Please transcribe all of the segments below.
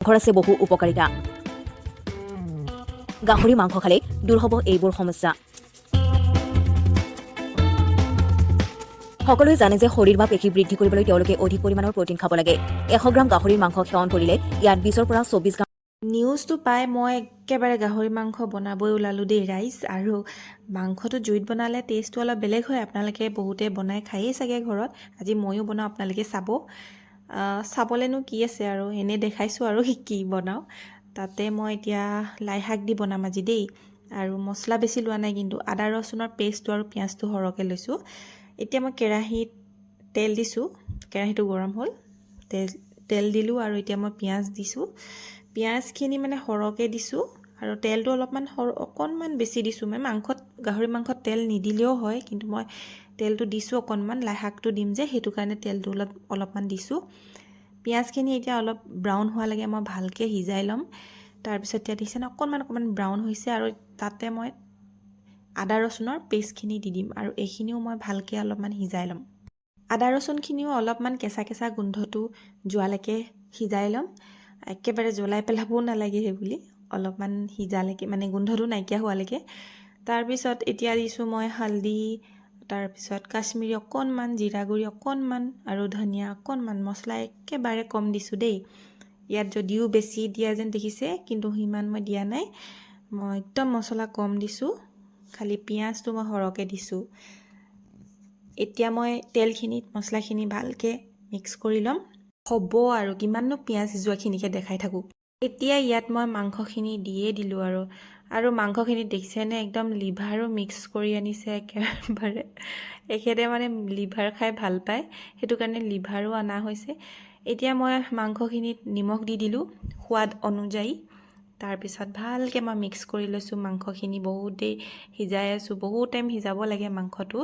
ঘৰ আছে বহু উপকাৰিতা গাহৰি মাংস খালে দূৰ হ'ব এইবোৰ সমস্যা সকলোৱে জানে যে শৰীৰ বা পেশী বৃদ্ধি কৰিবলৈ তেওঁলোকে অধিক পৰিমাণৰ প্ৰটিন খাব লাগে 100 গ্ৰাম গাহৰিৰ মাংস সেৱন কৰিলে ইয়াত 20 পৰা 24 গ্ৰাম নিউজটো পাই মই একেবাৰে গাহৰি মাংস বনাবই ওলালোঁ দেই ৰাইজ আৰু মাংসটো জুইত বনালে টেষ্টটো অলপ বেলেগ হয় আপোনালোকে বহুতে বনাই খায়েই চাগে ঘৰত আজি ময়ো বনাওঁ আপোনালোকে চাবলেনো কি আছে আৰু এনেই দেখাইছোঁ আৰু কি বনাওঁ তাতে মই এতিয়া লাই শাক দি বনাম আজি দেই আৰু মছলা বেছি লোৱা নাই কিন্তু আদা ৰচুনৰ পেষ্টটো আৰু পিঁয়াজটো সৰহকৈ লৈছোঁ এতিয়া মই কেৰাহীত তেল দিছোঁ কেৰাহীটো গৰম হ'ল তেল দিলোঁ আৰু এতিয়া মই পিঁয়াজ দিছোঁ পিঁয়াজখিনি মানে সৰহকৈ দিছোঁ আৰু তেলটো অকণমান বেছি দিছোঁ মানে গাহৰি মাংসত তেল নিদিলেও হয় কিন্তু মই তেলটো দিছোঁ অকণমান লাই শাকটো দিম যে সেইটো কাৰণে তেলটো অলপমান দিছোঁ পিঁয়াজখিনি এতিয়া অলপ ব্ৰাউন হোৱালৈকে মই ভালকৈ সিজাই ল'ম তাৰপিছত এতিয়া দেখিছেনে অকণমান ব্ৰাউন হৈছে আৰু তাতে মই আদা ৰচুনৰ পেষ্টখিনি দি দিম আৰু এইখিনিও মই ভালকৈ অলপমান সিজাই ল'ম আদা ৰচুনখিনিও অলপমান কেঁচা গোন্ধটো যোৱালৈকে সিজাই ল'ম একেবাৰে জ্বলাই পেলাবও নালাগে সেইবুলি অলপমান সিজালৈকে মানে গোন্ধটো নাইকিয়া হোৱালৈকে তাৰপিছত এতিয়া দিছোঁ মই হালধি তাৰপিছত কাশ্মীৰী অকণমান জিৰা গুড়ি অকণমান আৰু ধনিয়া অকণমান মছলা একেবাৰে কম দিছোঁ দেই ইয়াত যদিও বেছি দিয়া যেন দেখিছে কিন্তু সিমান মই দিয়া নাই মই একদম মছলা কম দিছোঁ খালি পিঁয়াজটো মই সৰহকৈ দিছোঁ এতিয়া মই তেলখিনিত মছলাখিনি ভালকৈ মিক্স কৰি ল'ম হ'ব আৰু কিমাননো পিঁয়াজ সিজোৱাখিনিকে দেখাই থাকোঁ এতিয়া ইয়াত মই মাংসখিনি দিয়ে দিলোঁ আৰু মাংসখিনিত দেখিছেনে একদম লিভাৰো মিক্স কৰি আনিছে একেবাৰে এখেতে মানে লিভাৰ খাই ভাল পায় সেইটো কাৰণে লিভাৰো অনা হৈছে এতিয়া মই মাংসখিনিত নিমখ দি দিলোঁ সোৱাদ অনুযায়ী তাৰপিছত ভালকৈ মই মিক্স কৰি লৈছোঁ মাংসখিনি বহুত দেৰি সিজাই আছোঁ বহুত টাইম সিজাব লাগে মাংসটো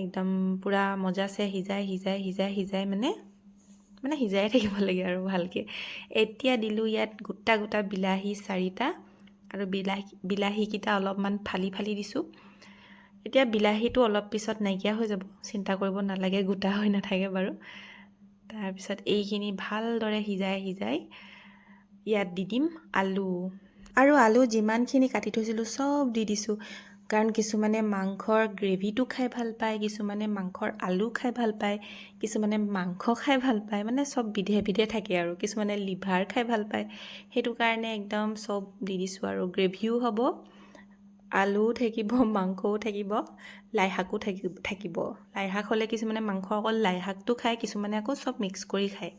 একদম পূৰা মজাছে সিজাই মানে সিজাই থাকিব লাগে আৰু ভালকৈ এতিয়া দিলোঁ ইয়াত গোটা বিলাহী 4টা আৰু বিলাহীকেইটা অলপমান ফালি দিছোঁ এতিয়া বিলাহীটো অলপ পিছত নাইকিয়া হৈ যাব চিন্তা কৰিব নালাগে গোটা হৈ নাথাকে বাৰু তাৰপিছত এইখিনি ভালদৰে সিজাই ইয়াত দি দিম আলু যিমানখিনি কাটি থৈছিলোঁ চব দি দিছোঁ কাৰণ কিছুমানে মাংসৰ গ্ৰেভিটো খাই ভাল পায় কিছুমানে মাংসৰ আলু খাই ভাল পায় কিছুমানে মাংস খাই ভাল পায় মানে চব বিধে থাকে আৰু কিছুমানে লিভাৰ খাই ভাল পায় সেইটো কাৰণে একদম চব দি দিছোঁ আৰু গ্ৰেভিও হ'ব আলুও থাকিব মাংসও থাকিব লাই শাকো থাকিব লাই শাক হ'লে কিছুমানে মাংস অকল লাই শাকটো খায় কিছুমানে আকৌ চব মিক্স কৰি খায়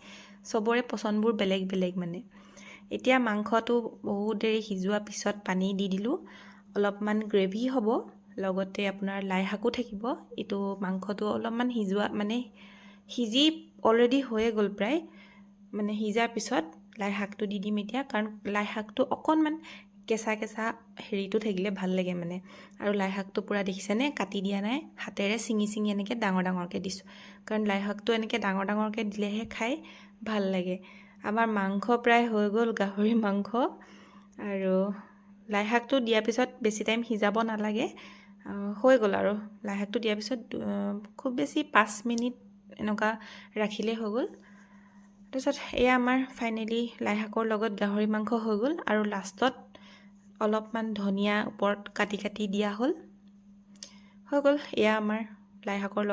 চবৰে পচন্দবোৰ বেলেগ মানে এতিয়া মাংসটো বহুত দেৰি সিজোৱাৰ পিছত পানী দি দিলোঁ অলপমান গ্ৰেভি হ'ব লগতে আপোনাৰ লাই শাকো থাকিব এইটো মাংসটো অলপমান সিজি অলৰেডি হৈয়ে গ'ল প্ৰায় মানে সিজাৰ পিছত লাই শাকটো দি দিম এতিয়া কাৰণ লাই শাকটো অকণমান কেঁচা হেৰিটো থাকিলে ভাল লাগে মানে আৰু লাই শাকটো পূৰা দেখিছেনে কাটি দিয়া নাই হাতেৰে ছিঙি এনেকৈ ডাঙৰকৈ দিছোঁ কাৰণ লাই শাকটো এনেকৈ ডাঙৰকৈ দিলেহে খাই ভাল লাগে আমাৰ মাংস প্ৰায় হৈ গ'ল গাহৰি মাংস আৰু লাই শাকটো দিয়াৰ পিছত বেছি টাইম সিজাব নালাগে হৈ গ'ল আৰু লাই শাকটো দিয়াৰ পিছত খুব বেছি 5 মিনিট এনেকুৱা ৰাখিলেই হৈ গ'ল তাৰপিছত এয়া আমাৰ ফাইনেলি লাই শাকৰ লগত গাহৰি মাংস হৈ গ'ল আৰু লাষ্টত অলপমান ধনিয়া ওপৰত কাটি দিয়া হ'ল হৈ গ'ল এয়া আমাৰ লাই শাকৰ লগত